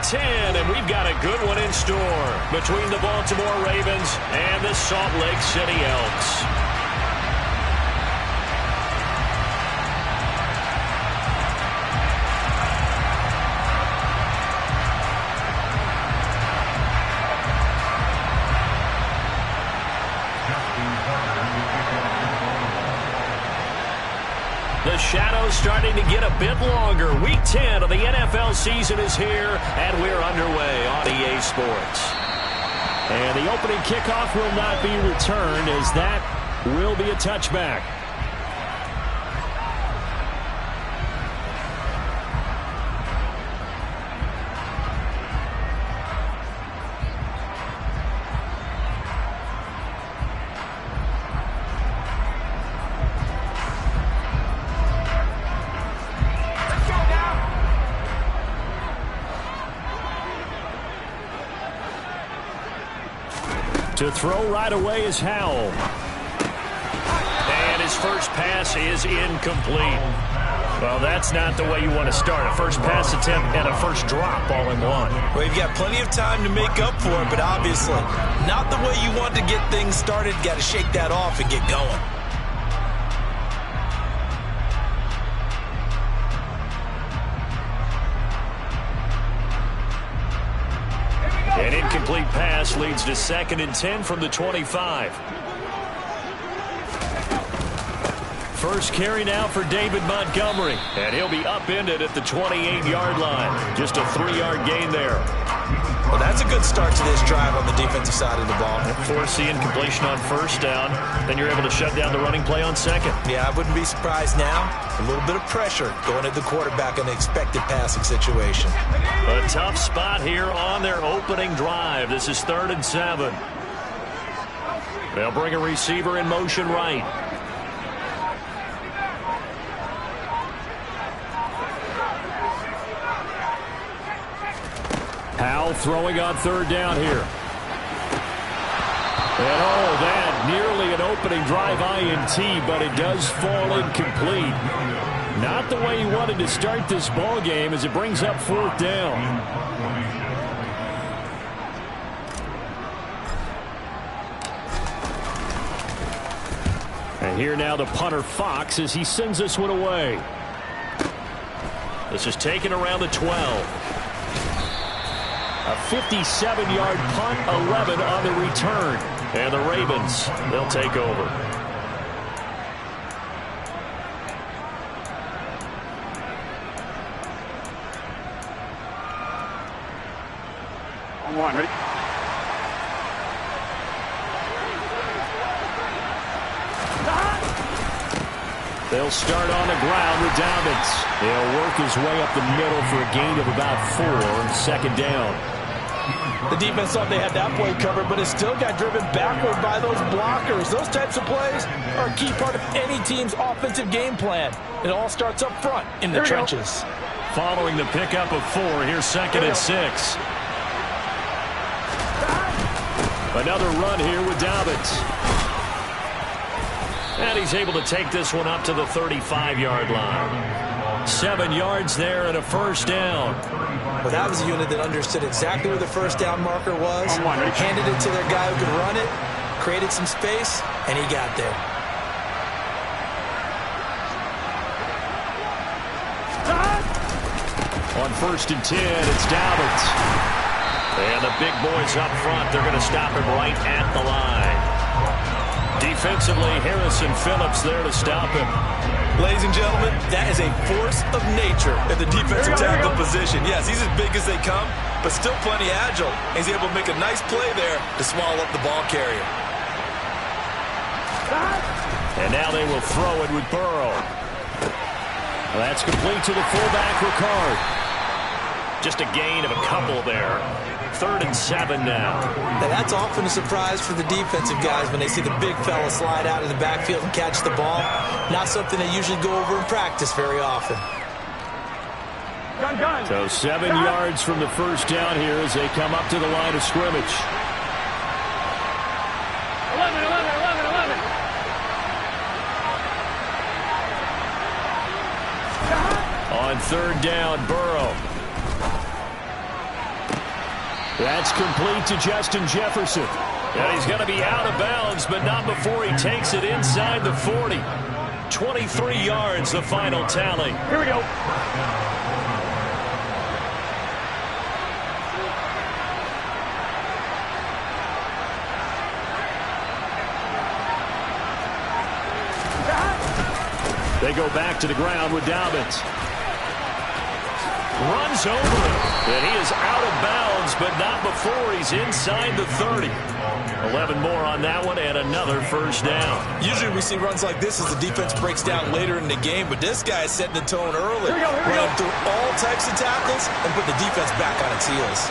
10, and we've got a good one in store between the Baltimore Ravens and the Salt Lake City Elks. The shadow's starting to get a bit longer. Week 10 of the NFL season is here, and we're underway on EA Sports. And the opening kickoff will not be returned, as that will be a touchback. To throw right away is Howell. And his first pass is incomplete. Well, that's not the way you want to start. A first pass attempt and a first drop all in one. Well, you've got plenty of time to make up for it, but obviously not the way you want to get things started. Got to shake that off and get going. An incomplete pass leads to 2nd and 10 from the 25. First carry now for David Montgomery, and he'll be upended at the 28-yard line. Just a 3-yard gain there. Well, that's a good start to this drive on the defensive side of the ball. Force the incompletion on first down, then you're able to shut down the running play on second. Yeah, I wouldn't be surprised now. A little bit of pressure going at the quarterback in an expected passing situation. A tough spot here on their opening drive. This is 3rd and 7. They'll bring a receiver in motion right. Howell throwing on 3rd down here. And oh, that nearly an opening drive INT, but it does fall incomplete. Not the way he wanted to start this ball game as it brings up 4th down. And here now the punter Fox as he sends this one away. This is taken around the 12. A 57-yard punt, 11 on the return. And the Ravens, they'll take over. On one, ready? They'll start on the ground with Dobbins. He'll work his way up the middle for a gain of about 4, 2nd down. The defense thought they had that play covered, but it still got driven backward by those blockers. Those types of plays are a key part of any team's offensive game plan. It all starts up front in the trenches. Following the pickup of 4, here's 2nd and 6. Another run here with Dobbins. And he's able to take this one up to the 35-yard line. 7 yards there and a 1st down. Well, that was a unit that understood exactly where the 1st down marker was, handed it to their guy who could run it, created some space, and he got there. On 1st and 10, it's Dobbins. And the big boys up front, they're going to stop him right at the line. Defensively, Harrison Phillips there to stop him. Ladies and gentlemen, that is a force of nature at the defensive tackle position. Yes, he's as big as they come, but still plenty agile. He's able to make a nice play there to swallow up the ball carrier. And now they will throw it with Burrow. That's complete to the fullback, Ricard. Just a gain of a couple there. 3rd and 7 now. Now that's often a surprise for the defensive guys when they see the big fella slide out of the backfield and catch the ball. Not something they usually go over in practice very often. So 7 yards from the 1st down here as they come up to the line of scrimmage. 11, 11, 11, 11. On 3rd down, Burrow. That's complete to Justin Jefferson. And he's going to be out of bounds, but not before he takes it inside the 40. 23 yards, the final tally. Here we go. They go back to the ground with Dobbins. Runs over him. And he is out of bounds, but not before he's inside the 30. 11 more on that one and another first down. Usually we see runs like this as the defense breaks down later in the game, but this guy is setting the tone early. Running through all types of tackles and put the defense back on its heels.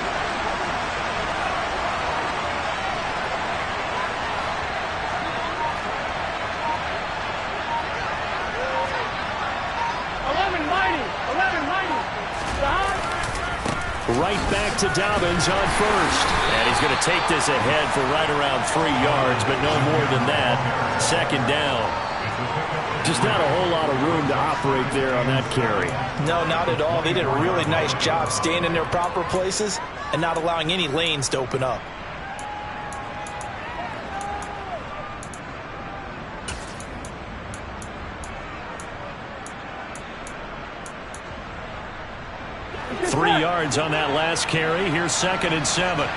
Right back to Dobbins on first. And he's going to take this ahead for right around 3 yards, but no more than that. Second down. Just not a whole lot of room to operate there on that carry. No, not at all. They did a really nice job staying in their proper places and not allowing any lanes to open up. Three yards on that last carry. Here's 2nd and 7.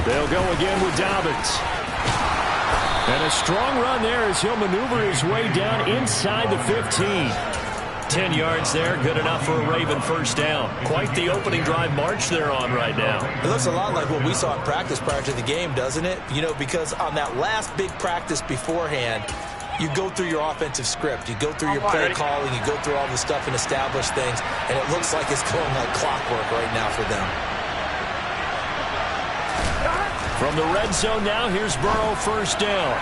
They'll go again with Dobbins. And a strong run there as he'll maneuver his way down inside the 15. 10 yards there, good enough for a Raven first down. Quite the opening drive march they're on right now. It looks a lot like what we saw in practice prior to the game, doesn't it? You know, because on that last big practice beforehand, you go through your offensive script. You go through your play calling. You go through all the stuff and establish things. And it looks like it's going like clockwork right now for them. From the red zone now, here's Burrow first down.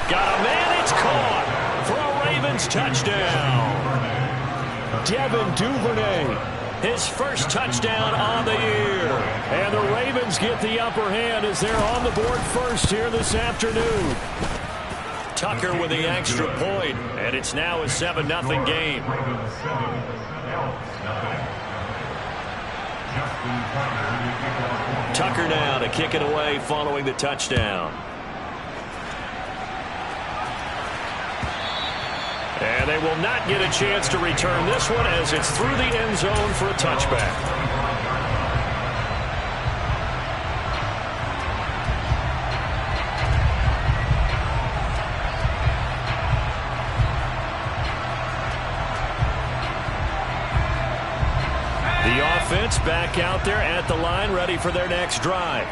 Got a man, it's caught for a Ravens touchdown. Devin Duvernay, his first touchdown on the year. And the Ravens get the upper hand as they're on the board first here this afternoon. Tucker with the extra point, and it's now a 7-0 game. Tucker now to kick it away following the touchdown. And they will not get a chance to return this one as it's through the end zone for a touchback. The offense back out there at the line, ready for their next drive.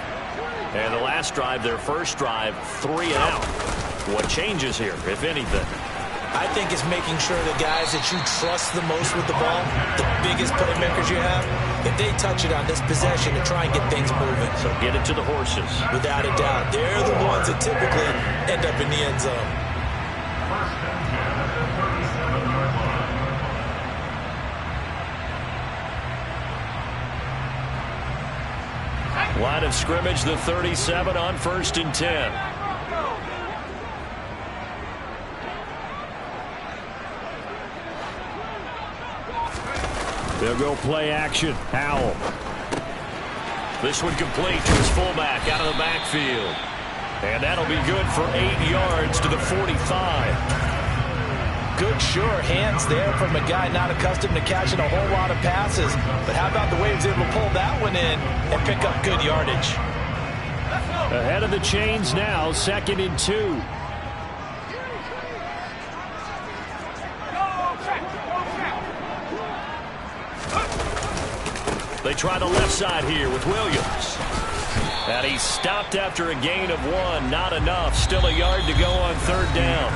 And the last drive, their first drive, 3 and out. What changes here, if anything? I think it's making sure the guys that you trust the most with the ball, the biggest playmakers you have, if they touch it on this possession to try and get things moving. So get it to the horses. Without a doubt. They're the ones that typically end up in the end zone. Line of scrimmage, the 37 on 1st and 10. They'll go play action. Howell. This one complete to his fullback out of the backfield. And that'll be good for 8 yards to the 45. Good, sure hands there from a guy not accustomed to catching a whole lot of passes. But how about the way he was able to pull that one in and pick up good yardage? Ahead of the chains now, 2nd and 2. They try the left side here with Williams. And he's stopped after a gain of 1. Not enough. Still a yard to go on 3rd down.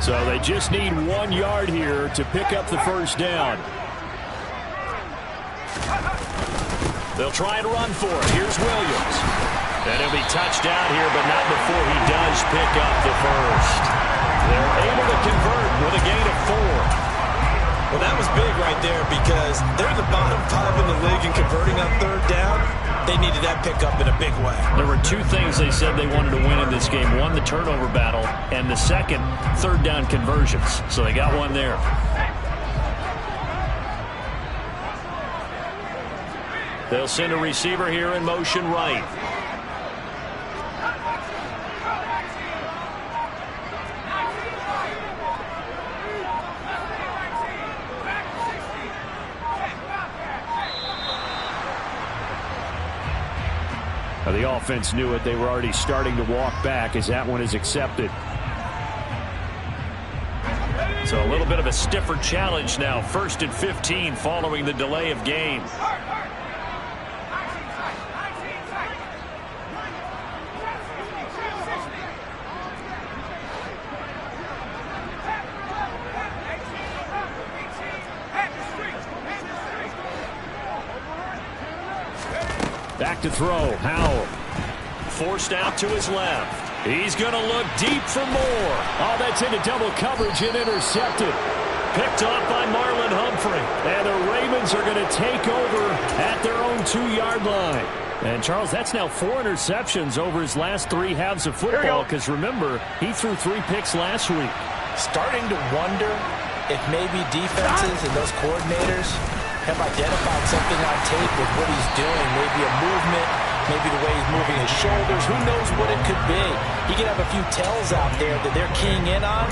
So they just need 1 yard here to pick up the first down. They'll try and run for it. Here's Williams. And he'll be touched out here, but not before he does pick up the first. They're able to convert with a gain of 4. Well, that was big right there because they're the bottom 5 in the league in converting on third down. They needed that pickup in a big way. There were 2 things they said they wanted to win in this game. One, the turnover battle, and the second, third down conversions. So they got one there. They'll send a receiver here in motion right. The offense knew it. They were already starting to walk back as that one is accepted. So a little bit of a stiffer challenge now. 1st and 15 following the delay of game. Back to throw. Howell. Forced out to his left. He's going to look deep for more. Oh, that's into double coverage and intercepted. Picked off by Marlon Humphrey. And the Ravens are going to take over at their own 2-yard line. And, Charles, that's now 4 interceptions over his last 3 halves of football. Because, remember, he threw 3 picks last week. Starting to wonder if maybe defenses and those coordinators have identified something on tape with what he's doing. Maybe a movement, maybe the way he's moving his shoulders. Who knows what it could be? He could have a few tells out there that they're keying in on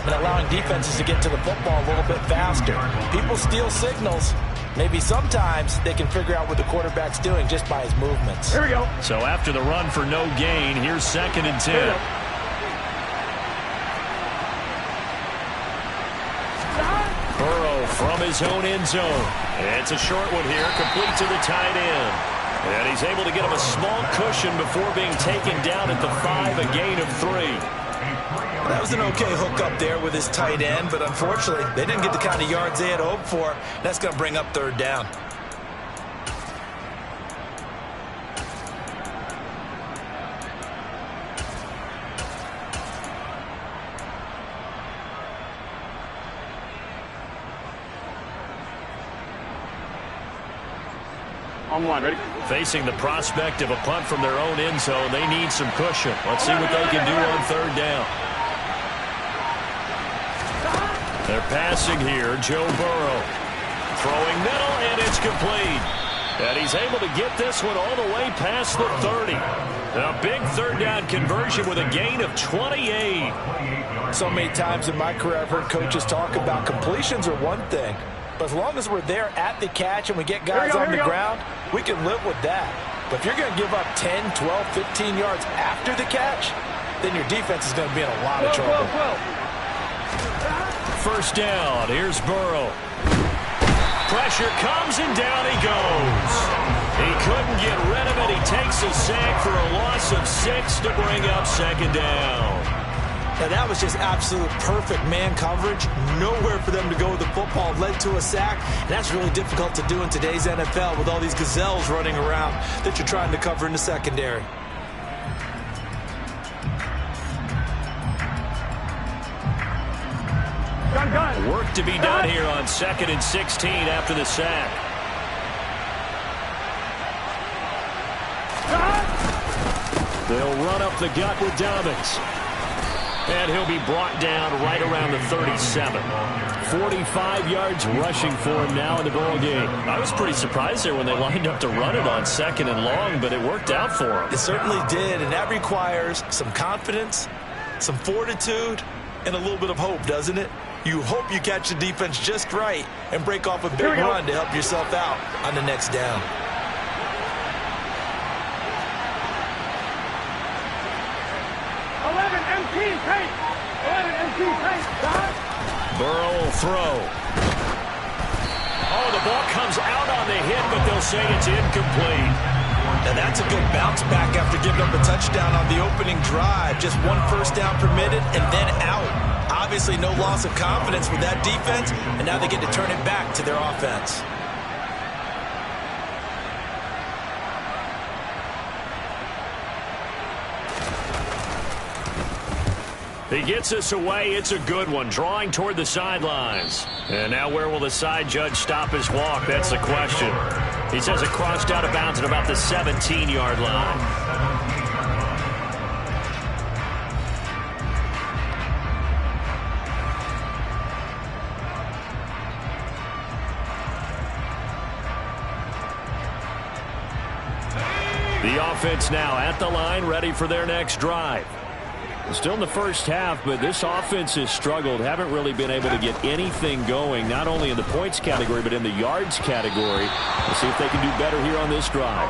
and allowing defenses to get to the football a little bit faster. People steal signals. Maybe sometimes they can figure out what the quarterback's doing just by his movements. Here we go. So after the run for no gain, here's 2nd and 10. Burrow from his own end zone. It's a short one here, complete to the tight end. And he's able to get him a small cushion before being taken down at the 5, a gain of 3. That was an okay hook up there with his tight end, but unfortunately, they didn't get the kind of yards they had hoped for. That's going to bring up 3rd down. On one, ready? Facing the prospect of a punt from their own end zone, they need some cushion. Let's see what they can do on 3rd down. They're passing here. Joe Burrow throwing middle, and it's complete. And he's able to get this one all the way past the 30. A big 3rd down conversion with a gain of 28. So many times in my career I've heard coaches talk about completions are one thing. But as long as we're there at the catch and we get guys on the ground, we can live with that. But if you're going to give up 10, 12, 15 yards after the catch, then your defense is going to be in a lot of trouble. 1st down. Here's Burrow. Pressure comes and down he goes. He couldn't get rid of it. He takes a sack for a loss of 6 to bring up 2nd down. Now that was just absolute perfect man coverage. Nowhere for them to go with the football. Led to a sack. And that's really difficult to do in today's NFL with all these gazelles running around that you're trying to cover in the secondary. Work to be done here on 2nd and 16 after the sack. They'll run up the gut with Dobbins. And he'll be brought down right around the 37. 45 yards rushing for him now in the ball game. I was pretty surprised there when they lined up to run it on 2nd and long, but it worked out for him. It certainly did, and that requires some confidence, some fortitude, and a little bit of hope, doesn't it? You hope you catch the defense just right and break off a big run to help yourself out on the next down. Burrow will throw. Oh, the ball comes out on the hit, but they'll say it's incomplete. Now that's a good bounce back after giving up a touchdown on the opening drive. Just 1 first down permitted and then out. Obviously no loss of confidence with that defense, and now they get to turn it back to their offense. He gets us away. It's a good one, drawing toward the sidelines. And now where will the side judge stop his walk? That's the question. He says it crossed out of bounds at about the 17-yard line. The offense now at the line, ready for their next drive. Still in the first half, but this offense has struggled. Haven't really been able to get anything going, not only in the points category, but in the yards category. We'll see if they can do better here on this drive.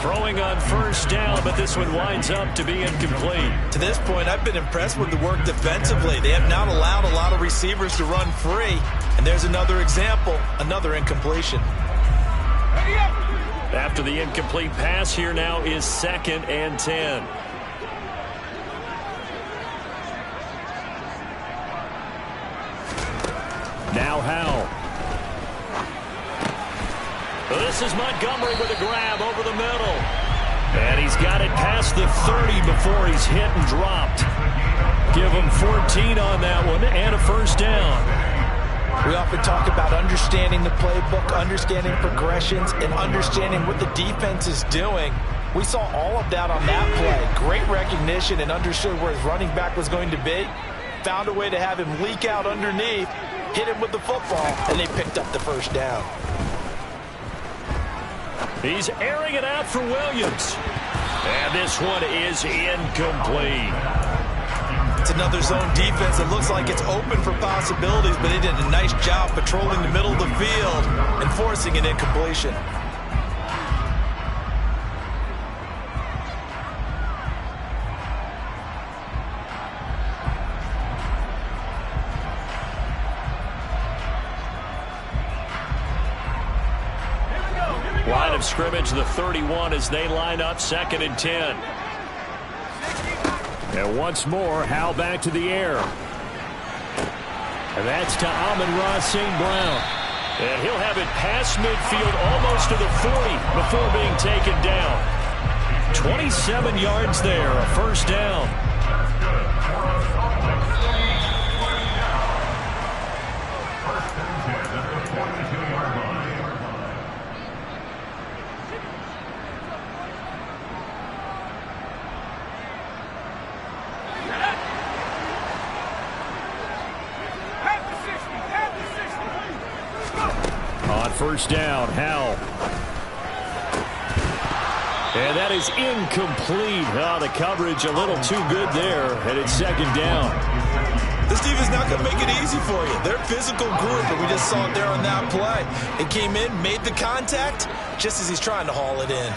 Throwing on first down, but this one winds up to be incomplete. To this point, I've been impressed with the work defensively. They have not allowed a lot of receivers to run free. And there's another example, another incompletion. After the incomplete pass, here now is 2nd and 10. Now Howell. This is Montgomery with a grab over the middle. And he's got it past the 30 before he's hit and dropped. Give him 14 on that one and a first down. We often talk about understanding the playbook, understanding progressions, and understanding what the defense is doing. We saw all of that on that play. Great recognition and understood where his running back was going to be. Found a way to have him leak out underneath, hit him with the football, and they picked up the first down. He's airing it out for Williams. And this one is incomplete. It's another zone defense that looks like it's open for possibilities, but they did a nice job patrolling the middle of the field and forcing an incompletion. Line of scrimmage, the 31 as they line up 2nd and 10. And once more, Howell back to the air. And that's to Amon-Ra St. Brown. And he'll have it past midfield almost to the 40 before being taken down. 27 yards there, a first down. First down, Howell. And that is incomplete. Oh, the coverage a little too good there, and it's 2nd down. This defense not going to make it easy for you. They're a physical group, and we just saw it there on that play. It came in, made the contact, just as he's trying to haul it in.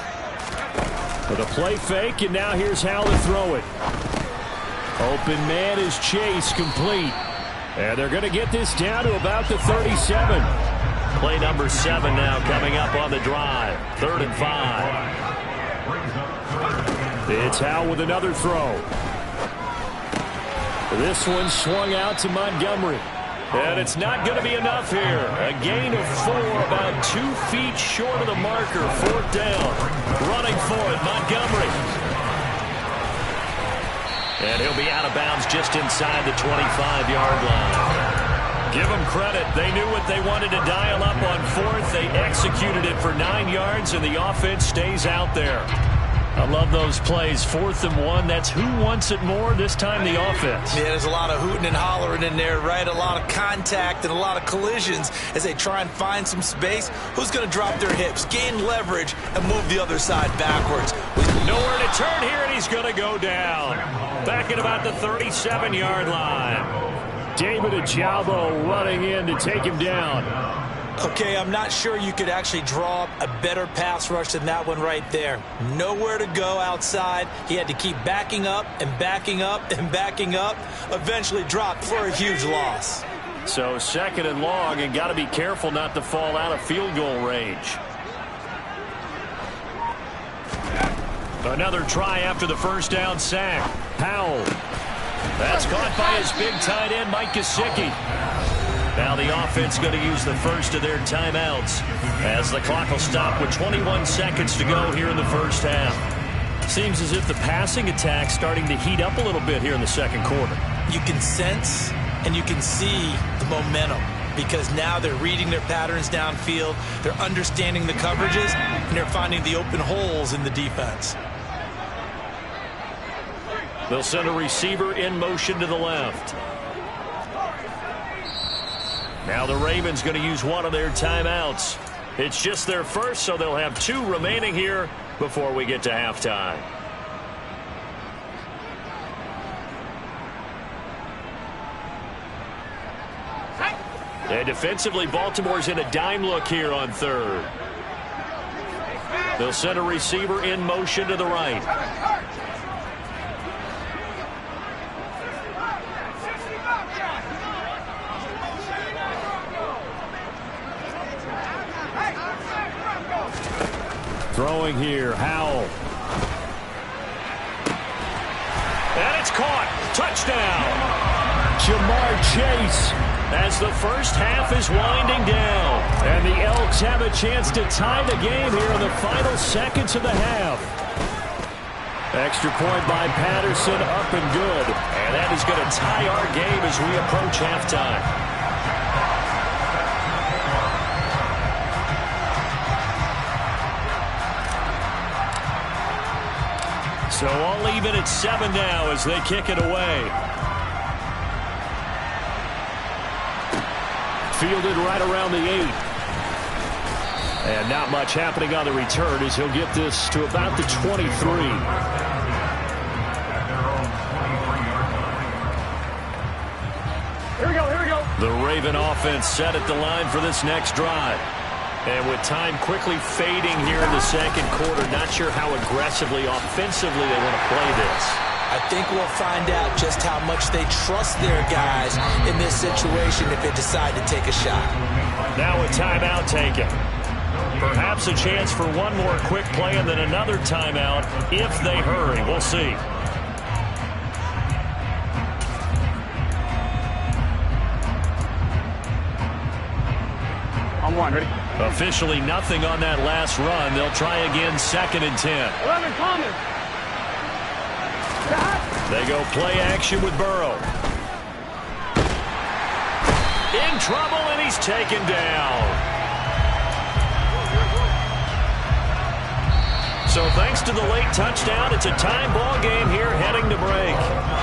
With a play fake, and now here's Howell to throw it. Open man is Chase, complete. And they're going to get this down to about the 37. Play number 7 now coming up on the drive. 3rd and 5. It's Howell with another throw. This one swung out to Montgomery. And it's not going to be enough here. A gain of 4, about 2 feet short of the marker. 4th down. Running for it, Montgomery. And he'll be out of bounds just inside the 25-yard line. Give them credit. They knew what they wanted to dial up on 4th. They executed it for 9 yards, and the offense stays out there. I love those plays. 4th and 1. That's who wants it more, this time the offense. Yeah, there's a lot of hooting and hollering in there, right? A lot of contact and a lot of collisions as they try and find some space. Who's going to drop their hips, gain leverage, and move the other side backwards? Nowhere to turn here, and he's going to go down. Back at about the 37-yard line. David Ojabo running in to take him down. Okay, I'm not sure you could actually draw up a better pass rush than that one right there. Nowhere to go outside. He had to keep backing up and backing up and backing up. Eventually dropped for a huge loss. So 2nd and long, and got to be careful not to fall out of field goal range. Another try after the first down sack. Howell. That's caught by his big tight end, Mike Gesicki. Now the offense going to use the first of their timeouts as the clock will stop with 21 seconds to go here in the first half. Seems as if the passing attack's starting to heat up a little bit here in the second quarter. you can sense and you can see the momentum, because now they're reading their patterns downfield, they're understanding the coverages, and they're finding the open holes in the defense. They'll send a receiver in motion to the left. Now the Ravens going to use one of their timeouts. It's just their first, so they'll have 2 remaining here before we get to halftime. And defensively, Baltimore's in a dime look here on third. They'll send a receiver in motion to the right. Throwing here, Howell. And it's caught. Touchdown. Jamar Chase. As the first half is winding down. And the Elks have a chance to tie the game here in the final seconds of the half. Extra point by Patterson, up and good. And that is going to tie our game as we approach halftime. So all even at 7 now as they kick it away. Fielded right around the 8. And not much happening on the return as he'll get this to about the 23. Here we go, here we go. The Raven offense set at the line for this next drive. And with time quickly fading here in the second quarter, not sure how aggressively, offensively they want to play this. I think we'll find out just how much they trust their guys in this situation if they decide to take a shot. Now a timeout taken. Perhaps a chance for one more quick play and then another timeout if they hurry. We'll see. On one, ready? Officially nothing on that last run. They'll try again, 2nd and 10. 11, Thomas. They go play action with Burrow. In trouble, and he's taken down. So thanks to the late touchdown, it's a time ball game here heading to break.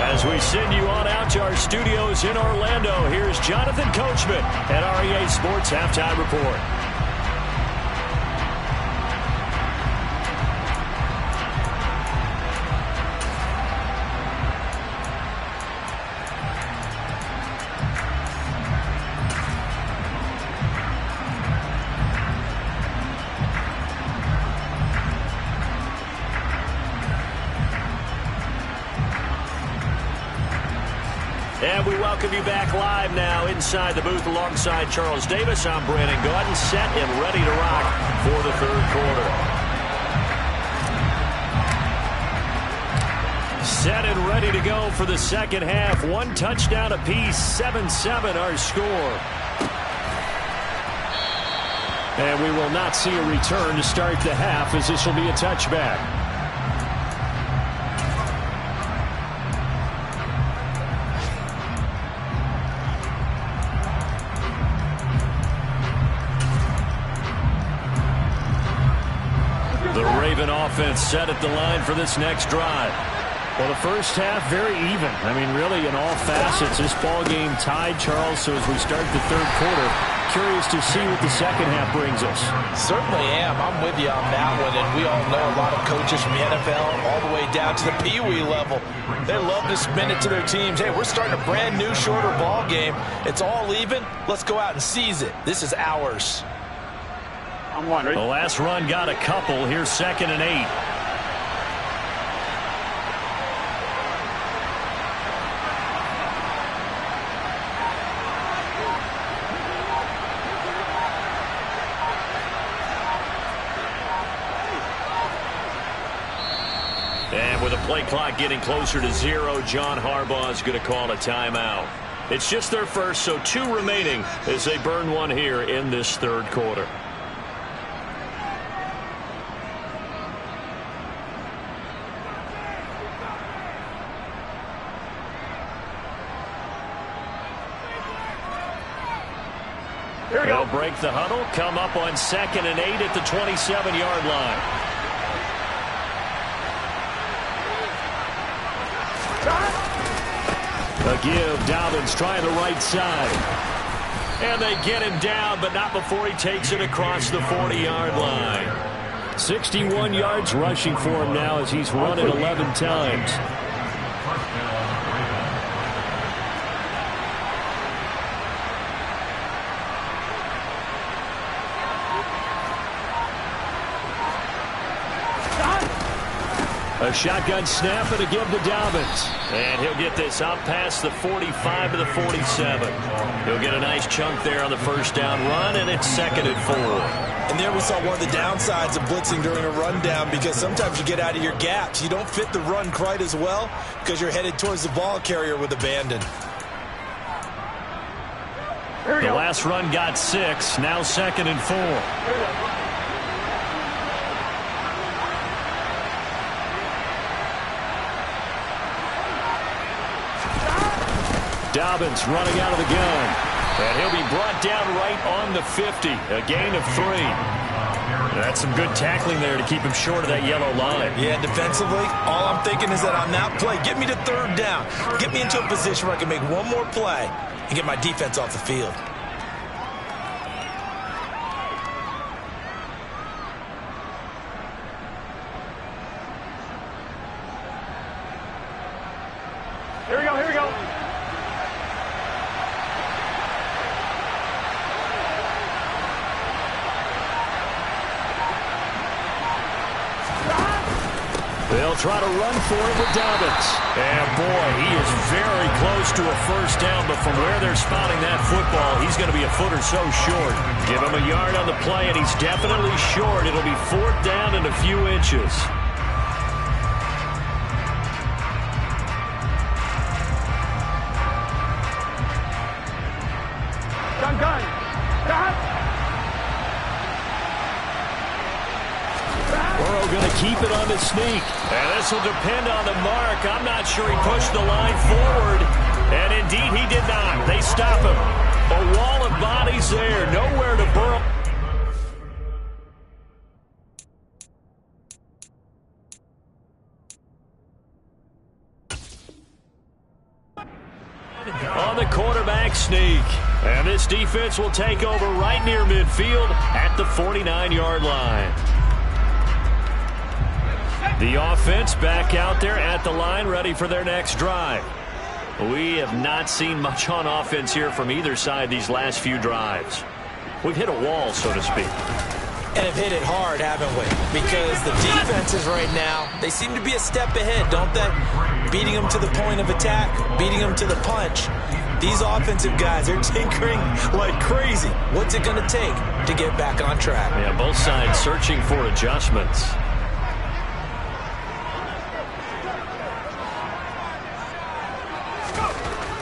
As we send you on out to our studios in Orlando, here's Jonathan Coachman at REA Sports Halftime Report. And we welcome you back live now inside the booth alongside Charles Davis. I'm Brandon Gaudin, set and ready to rock for the third quarter. Set and ready to go for the second half. 1 touchdown apiece, 7-7 our score. And we will not see a return to start the half as this will be a touchback. Offense set at the line for this next drive. Well, the first half very even. I mean, really in all facets, this ball game tied, Charles. So as we start the third quarter, curious to see what the second half brings us. Certainly am. I'm with you on that one. And we all know a lot of coaches from the NFL all the way down to the Pee-wee level. They love to spin it to their teams. Hey, we're starting a brand new, shorter ball game. It's all even. Let's go out and seize it. This is ours. On one, ready? The last run got a couple. Here's 2nd and 8. And with a play clock getting closer to 0, John Harbaugh is going to call a timeout. It's just their first, so 2 remaining as they burn one here in this third quarter. break the huddle, come up on 2nd and 8 at the 27-yard line. A give, Dobbins trying the right side. And they get him down, but not before he takes it across the 40-yard line. 61 yards rushing for him now as he's run it 11 times. A shotgun snap and a give to Dobbins. And he'll get this out past the 45 to the 47. He'll get a nice chunk there on the first down run, and it's 2nd and 4. And there we saw one of the downsides of blitzing during a rundown, because sometimes you get out of your gaps. You don't fit the run quite as well because you're headed towards the ball carrier with abandon. The last run got 6. Now 2nd and 4. Dobbins running out of the gun. And he'll be brought down right on the 50. A gain of 3. That's some good tackling there to keep him short of that yellow line. Yeah, defensively, all I'm thinking is that on that play, get me to 3rd down. Get me into a position where I can make one more play and get my defense off the field. Here we go, here we go. They'll try to run for it with Dobbins. And boy, he is very close to a first down, but from where they're spotting that football, he's going to be a foot or so short. Give him a yard on the play, and he's definitely short. It'll be 4th down and a few inches. Gun. Burrow going to keep it on the sneak. And this will depend on the mark. I'm not sure he pushed the line forward. And indeed, he did not. They stop him. A wall of bodies there. Nowhere to Burrow. On the quarterback sneak. And this defense will take over right near midfield at the 49-yard line. The offense back out there at the line, ready for their next drive. We have not seen much on offense here from either side these last few drives. We've hit a wall, so to speak. And have hit it hard, haven't we? Because the defenses right now, they seem to be a step ahead, don't they? Beating them to the point of attack, beating them to the punch. These offensive guys, they're tinkering like crazy. What's it going to take to get back on track? Yeah, both sides searching for adjustments.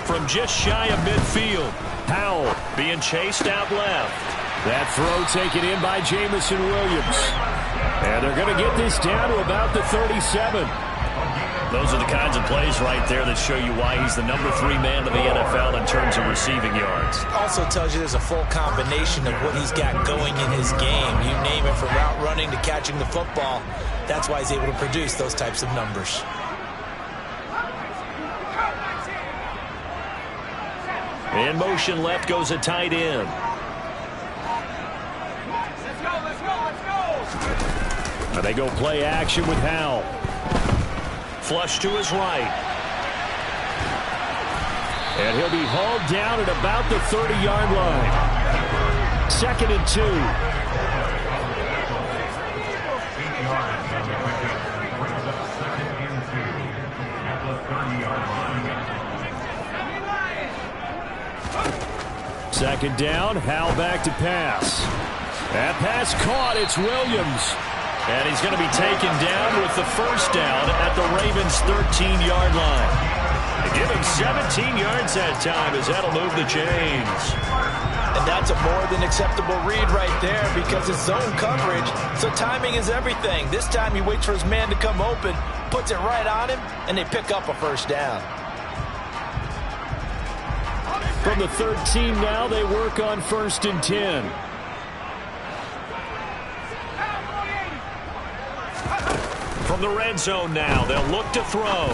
From just shy of midfield, Howell being chased out left. That throw taken in by Jamison Williams. And they're going to get this down to about the 37. Those are the kinds of plays right there that show you why he's the number 3 man in the NFL in terms of receiving yards. Also tells you there's a full combination of what he's got going in his game. You name it, from route running to catching the football. That's why he's able to produce those types of numbers. In motion left goes a tight end. And they go play action with Howell. Flush to his right. And he'll be hauled down at about the 30-yard line. 2nd and 2. Second down, Howell back to pass. That pass caught, it's Williams. And he's going to be taken down with the first down at the Ravens' 13-yard line. They give him 17 yards that time as that'll move the chains. And that's a more than acceptable read right there because it's zone coverage, so timing is everything. This time he waits for his man to come open, puts it right on him, and they pick up a first down. From the 13 now, they work on 1st and 10. From the red zone now, they'll look to throw.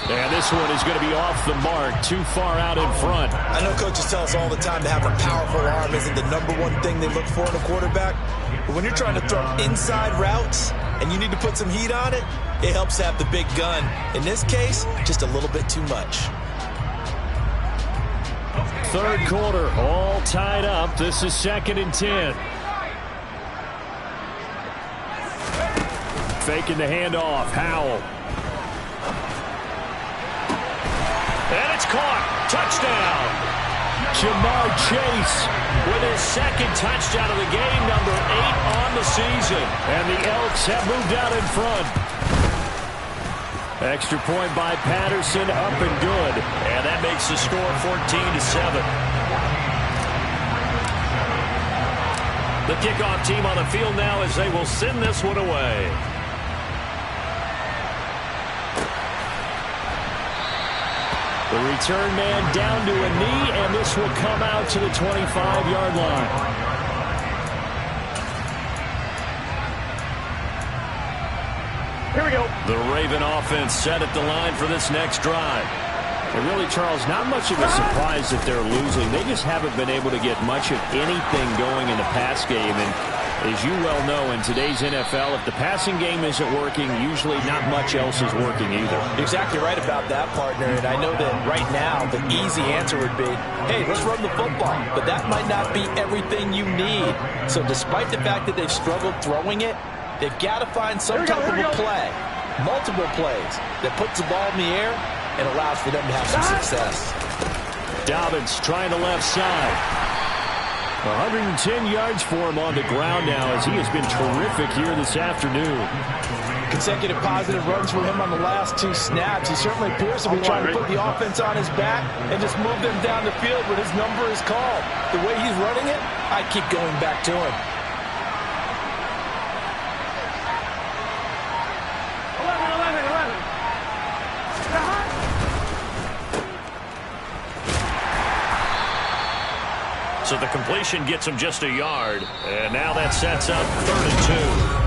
And this one is going to be off the mark, too far out in front. I know coaches tell us all the time to have a powerful arm isn't the #1 thing they look for in a quarterback. But when you're trying to throw inside routes and you need to put some heat on it, it helps to have the big gun. In this case, just a little bit too much. Third quarter, all tied up. This is 2nd and 10. Faking the handoff. Howell. And it's caught. Touchdown. Jamar Chase with his 2nd touchdown of the game, number 8 on the season. And the Elks have moved out in front. Extra point by Patterson, up and good. And that makes the score 14-7. The kickoff team on the field now as they will send this one away. The return man down to a knee, and this will come out to the 25-yard line. Here we go. The Raven offense set at the line for this next drive. And really, Charles, not much of a surprise that they're losing. They just haven't been able to get much of anything going in the pass game. And as you well know, in today's NFL, if the passing game isn't working, usually not much else is working either. You're exactly right about that, partner. And I know that right now the easy answer would be, hey, let's run the football. But that might not be everything you need. So despite the fact that they've struggled throwing it, they've got to find some type of a play, multiple plays, that puts the ball in the air and allows for them to have some success. Dobbins trying the left side. 110 yards for him on the ground now as he has been terrific here this afternoon. Consecutive positive runs for him on the last 2 snaps. He certainly appears to be trying to put the offense on his back and just move them down the field when his number is called. The way he's running it, I keep going back to him. 11. So the completion gets him just a yard. And now that sets up 3rd and 2.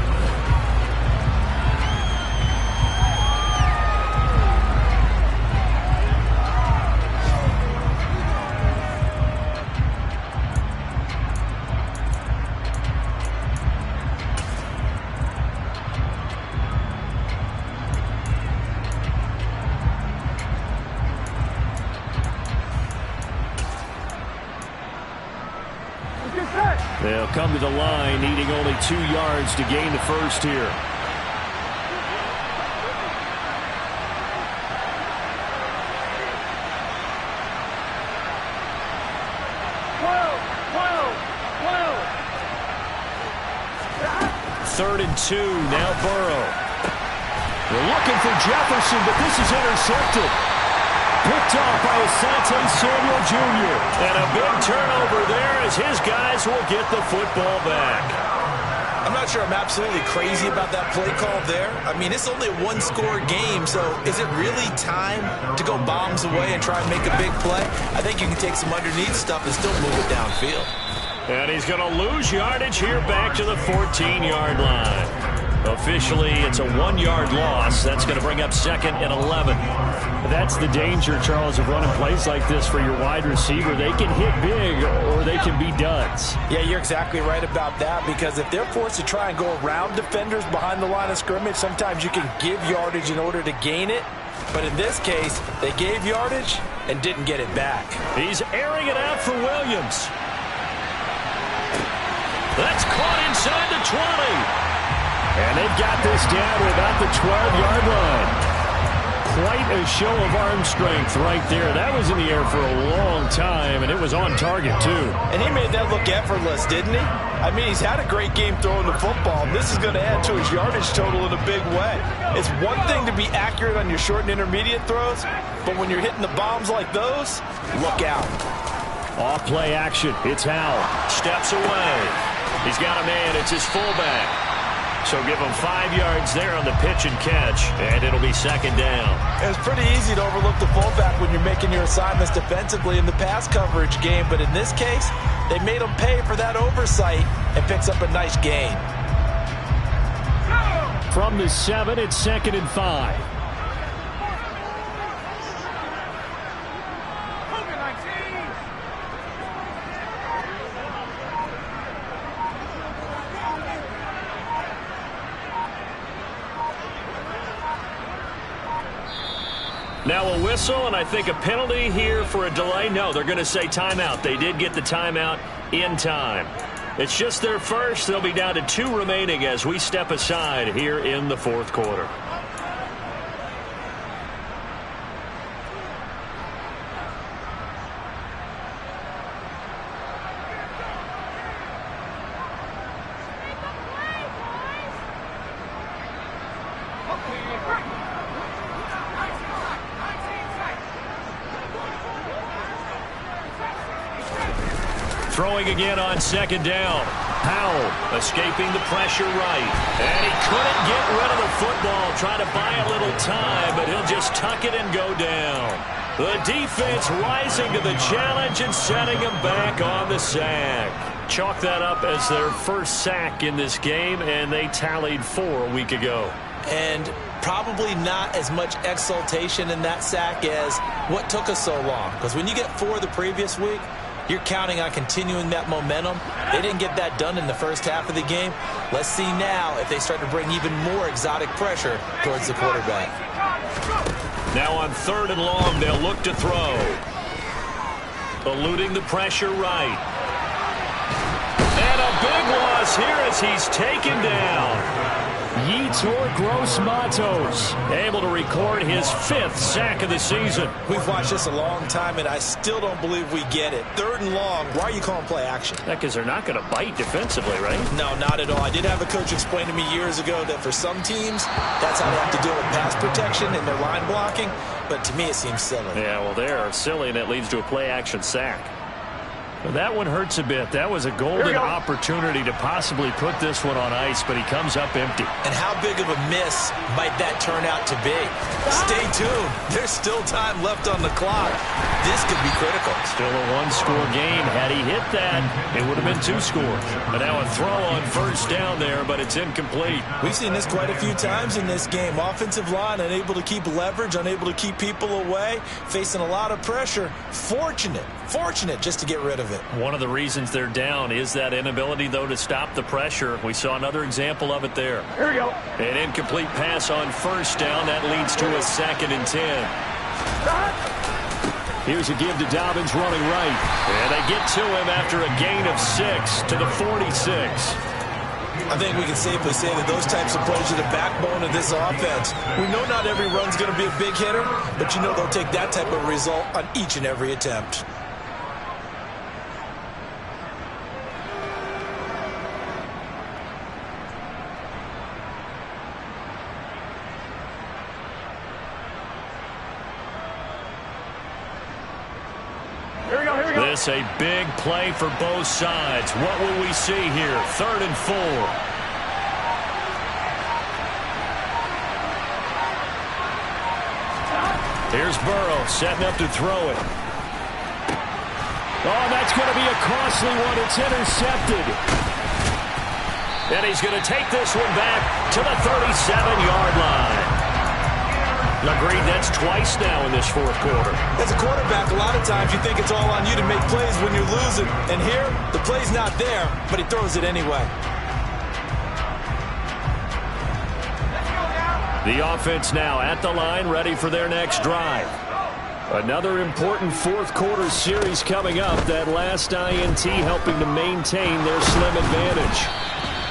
They'll come to the line, needing only 2 yards to gain the first here. Third and 2, now Burrow. They're looking for Jefferson, but this is intercepted. Picked off by Asante Samuel Jr. And a big turnover there as his guys will get the football back. I'm not sure I'm absolutely crazy about that play call there. I mean, it's only a 1-score game, so is it really time to go bombs away and try and make a big play? I think you can take some underneath stuff and still move it downfield. And he's going to lose yardage here back to the 14-yard line. Officially, it's a 1-yard loss. That's going to bring up 2nd and 11. That's the danger, Charles, of running plays like this for your wide receiver. They can hit big or they can be duds. Yeah, you're exactly right about that, because if they're forced to try and go around defenders behind the line of scrimmage, sometimes you can give yardage in order to gain it. But in this case, they gave yardage and didn't get it back. He's airing it out for Williams. That's caught inside the 20. And they've got this down to about the 12-yard line. Quite a show of arm strength right there. That was in the air for a long time, and it was on target, too. And he made that look effortless, didn't he? I mean, he's had a great game throwing the football, and this is going to add to his yardage total in a big way. It's one thing to be accurate on your short and intermediate throws, but when you're hitting the bombs like those, look out. Off play action. It's Howell. Steps away. He's got a man. It's his fullback. So give them 5 yards there on the pitch and catch, and it'll be second down. It's pretty easy to overlook the fullback when you're making your assignments defensively in the pass coverage game, but in this case, they made him pay for that oversight and picks up a nice gain. From the 7, it's second and 5. Now a whistle, and I think a penalty here for a delay. No, they're going to say timeout. They did get the timeout in time. It's just their first. They'll be down to 2 remaining as we step aside here in the fourth quarter. Throwing again on second down. Powell escaping the pressure right. And he couldn't get rid of the football. Trying to buy a little time, but he'll just tuck it and go down. The defense rising to the challenge and setting him back on the sack. Chalk that up as their first sack in this game, and they tallied 4 a week ago. And probably not as much exultation in that sack as what took us so long. Because when you get 4 the previous week, you're counting on continuing that momentum. They didn't get that done in the first half of the game. Let's see now if they start to bring even more exotic pressure towards the quarterback. Now on 3rd and long, they'll look to throw. Eluding the pressure right. And a big loss here as he's taken down. Yetur Gross-Matos able to record his 5th sack of the season. We've watched this a long time, and I still don't believe we get it. 3rd and long, why are you calling play action? Because they're not going to bite defensively, right? No, not at all. I did have a coach explain to me years ago that for some teams, that's how they have to deal with pass protection and their line blocking. But to me, it seems silly. Yeah, well, they're silly, and it leads to a play action sack. Well, that one hurts a bit. That was a golden opportunity to possibly put this one on ice, but he comes up empty. And how big of a miss might that turn out to be? Stay tuned. There's still time left on the clock. This could be critical. Still a 1-score game. Had he hit that, it would have been 2 scores. But now a throw on 1st down there, but it's incomplete. We've seen this quite a few times in this game. Offensive line unable to keep leverage, unable to keep people away, facing a lot of pressure. Fortunate just to get rid of it. One of the reasons they're down is that inability, though, to stop the pressure. We saw another example of it there. Here we go. An incomplete pass on 1st down. That leads to a 2nd and 10. Here's a give to Dobbins running right. And they get to him after a gain of 6 to the 46. I think we can safely say that those types of plays are the backbone of this offense. We know not every run's going to be a big hitter, but you know they'll take that type of result on each and every attempt. This a big play for both sides. What will we see here? 3rd and 4. Here's Burrow setting up to throw it. Oh, that's going to be a costly one. It's intercepted. And he's going to take this one back to the 37-yard line. Agreed, that's twice now in this 4th quarter. As a quarterback, a lot of times you think it's all on you to make plays when you're losing. And here, the play's not there, but he throws it anyway. The offense now at the line, ready for their next drive. Another important 4th quarter series coming up. That last INT helping to maintain their slim advantage.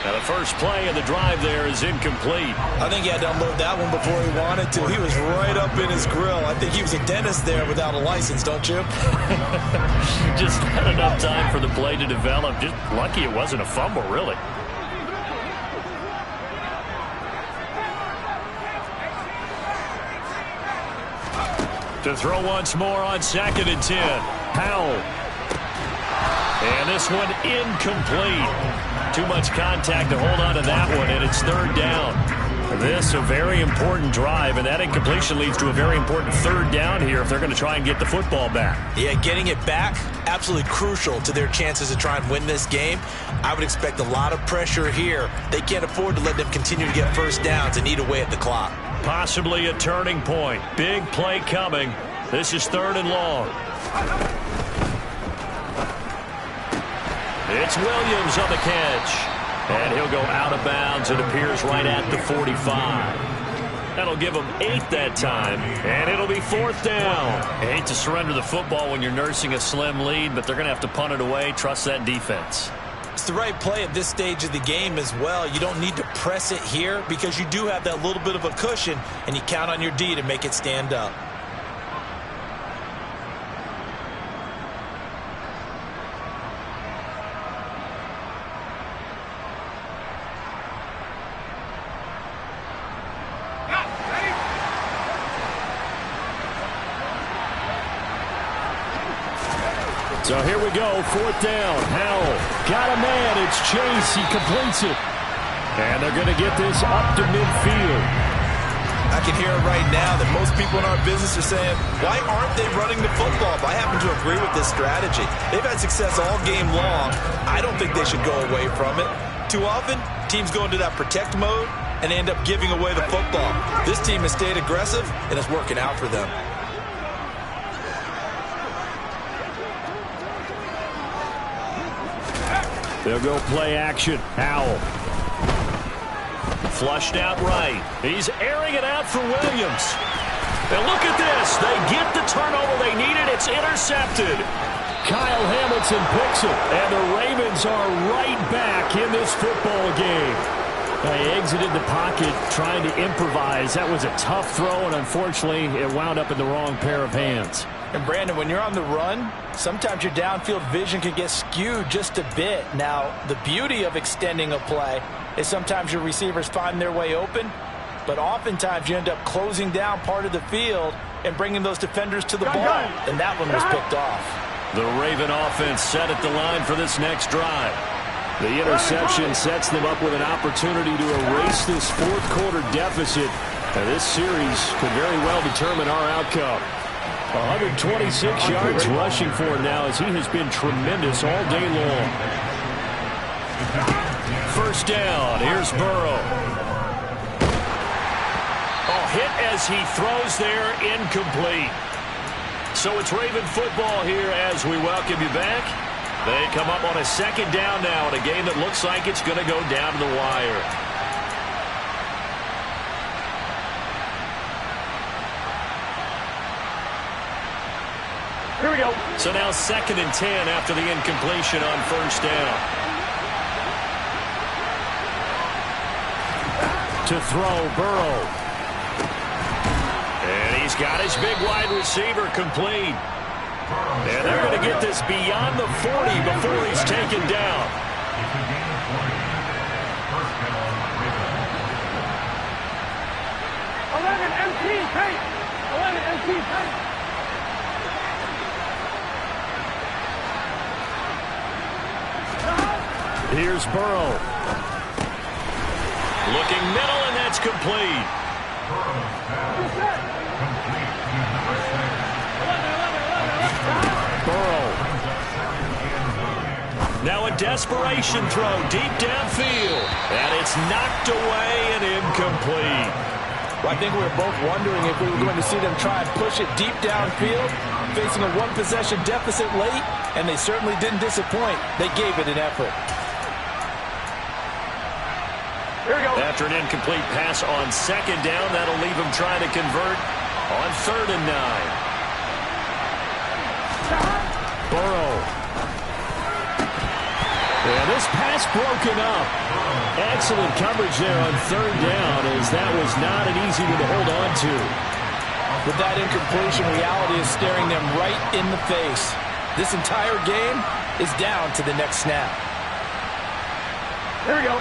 Now the first play of the drive there is incomplete. I think he had to unload that one before he wanted to. He was right up in his grill. I think he was a dentist there without a license, don't you? Just not enough time for the play to develop. Just lucky it wasn't a fumble, really. To throw once more on 2nd and 10. Powell. And this one incomplete. Too much contact to hold on to that one, and it's third down. This a very important drive, and that incompletion leads to a very important third down here if they're going to try and get the football back. Yeah, getting it back, absolutely crucial to their chances to try and win this game. I would expect a lot of pressure here. They can't afford to let them continue to get first downs and eat away at the clock. Possibly a turning point. Big play coming. This is third and long. It's Williams on the catch. And he'll go out of bounds. It appears right at the 45. That'll give them 8 that time. And it'll be fourth down. I hate to surrender the football when you're nursing a slim lead, but they're going to have to punt it away. Trust that defense. It's the right play at this stage of the game as well. You don't need to press it here because you do have that little bit of a cushion, and you count on your D to make it stand up. So here we go, fourth down. Howell got a man. It's Chase. He completes it. And they're going to get this up to midfield. I can hear it right now that most people in our business are saying, why aren't they running the football? But I happen to agree with this strategy. They've had success all game long. I don't think they should go away from it. Too often, teams go into that protect mode and end up giving away the football. This team has stayed aggressive, and it's working out for them. They'll go play action. Howell. Flushed out right. He's airing it out for Williams. And look at this. They get the turnover they needed. It's intercepted. Kyle Hamilton picks it. And the Ravens are right back in this football game. They exited the pocket trying to improvise. That was a tough throw, and unfortunately, it wound up in the wrong pair of hands. And Brandon, when you're on the run, sometimes your downfield vision can get skewed just a bit. Now, the beauty of extending a play is sometimes your receivers find their way open, but oftentimes you end up closing down part of the field and bringing those defenders to the ball, and that one was picked off. The Raven offense set at the line for this next drive. The interception sets them up with an opportunity to erase this fourth quarter deficit. And this series could very well determine our outcome. 126 yards rushing for him now as he has been tremendous all day long. First down. Here's Burrow. Oh, hit as he throws there, incomplete. So it's Raven football here as we welcome you back. They come up on a second down now in a game that looks like it's going to go down to the wire. Here we go. So now 2nd and 10 after the incompletion on first down. To throw, Burrow. And he's got his big wide receiver complete. And they're going to get this beyond the 40 before he's taken down. Here's Burrow. Looking middle, and that's complete. Burrow. Now a desperation throw deep downfield. And it's knocked away and incomplete. Well, I think we were both wondering if we were going to see them try and push it deep downfield, facing a one-possession deficit late, and they certainly didn't disappoint. They gave it an effort. Here we go. After an incomplete pass on second down, that'll leave him trying to convert on 3rd and 9. Burrow. And this pass broken up. Excellent coverage there on 3rd down, as that was not an easy one to hold on to. With that incompletion, reality is staring them right in the face. This entire game is down to the next snap. Here we go.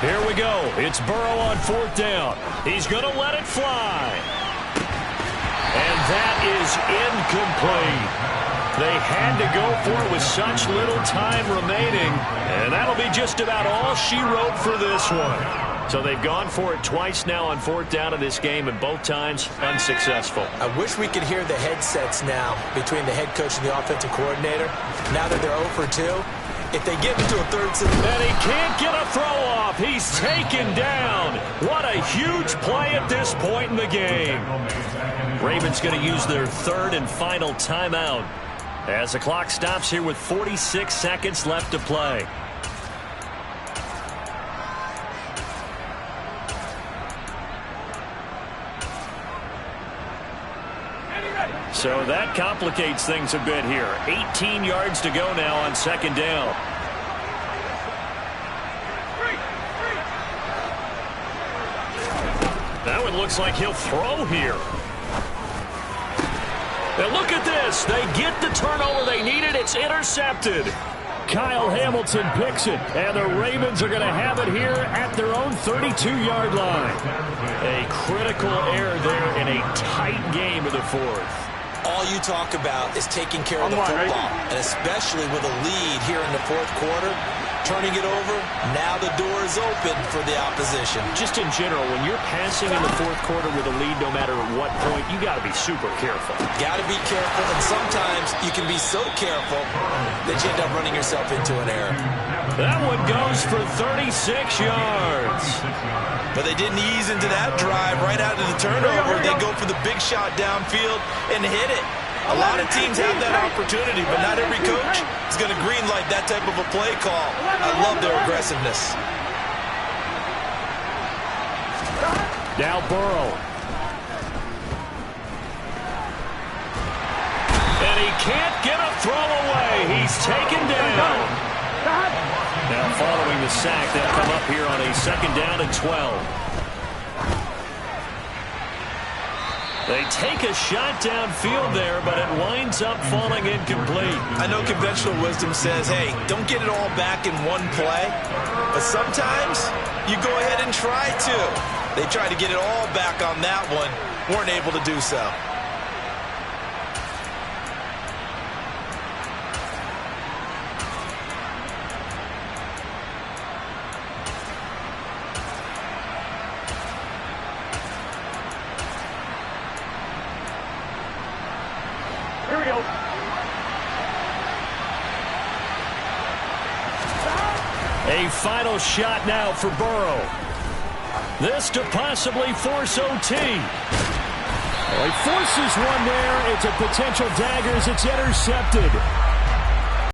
Here we go. It's Burrow on 4th down. He's going to let it fly. And that is incomplete. They had to go for it with such little time remaining, and that'll be just about all she wrote for this one. So they've gone for it twice now on 4th down in this game, and both times unsuccessful. I wish we could hear the headsets now between the head coach and the offensive coordinator. Now that they're 0 for 2, if they get into a third situation. And he can't get a throw off. He's taken down. What a huge play at this point in the game. Ravens going to use their 3rd and final timeout as the clock stops here with 46 seconds left to play. So that complicates things a bit here. 18 yards to go now on 2nd down. That one looks like he'll throw here. Now look at this. They get the turnover they needed. It's intercepted. Kyle Hamilton picks it, and the Ravens are going to have it here at their own 32-yard line. A critical error there in a tight game of the 4th. All you talk about is taking care of the football, and especially with a lead here in the 4th quarter, turning it over, now the door is open for the opposition. Just in general, when you're passing in the 4th quarter with a lead, no matter at what point, you got to be super careful. Got to be careful, and sometimes you can be so careful that you end up running yourself into an error. That one goes for 36 yards. But they didn't ease into that drive right out of the turnover. They go for the big shot downfield and hit it. A lot of teams have that opportunity, but not every coach is going to greenlight that type of a play call. I love their aggressiveness. Now Burrow. And he can't get a throw away. He's taken down. Now following the sack, they'll come up here on a 2nd down and 12. They take a shot downfield there, but it winds up falling incomplete. I know conventional wisdom says, hey, don't get it all back in one play. But sometimes you go ahead and try to. They tried to get it all back on that one. Weren't able to do so. Here we go. A final shot now for Burrow. This to possibly force OT. Well, he forces one there. It's a potential dagger as it's intercepted.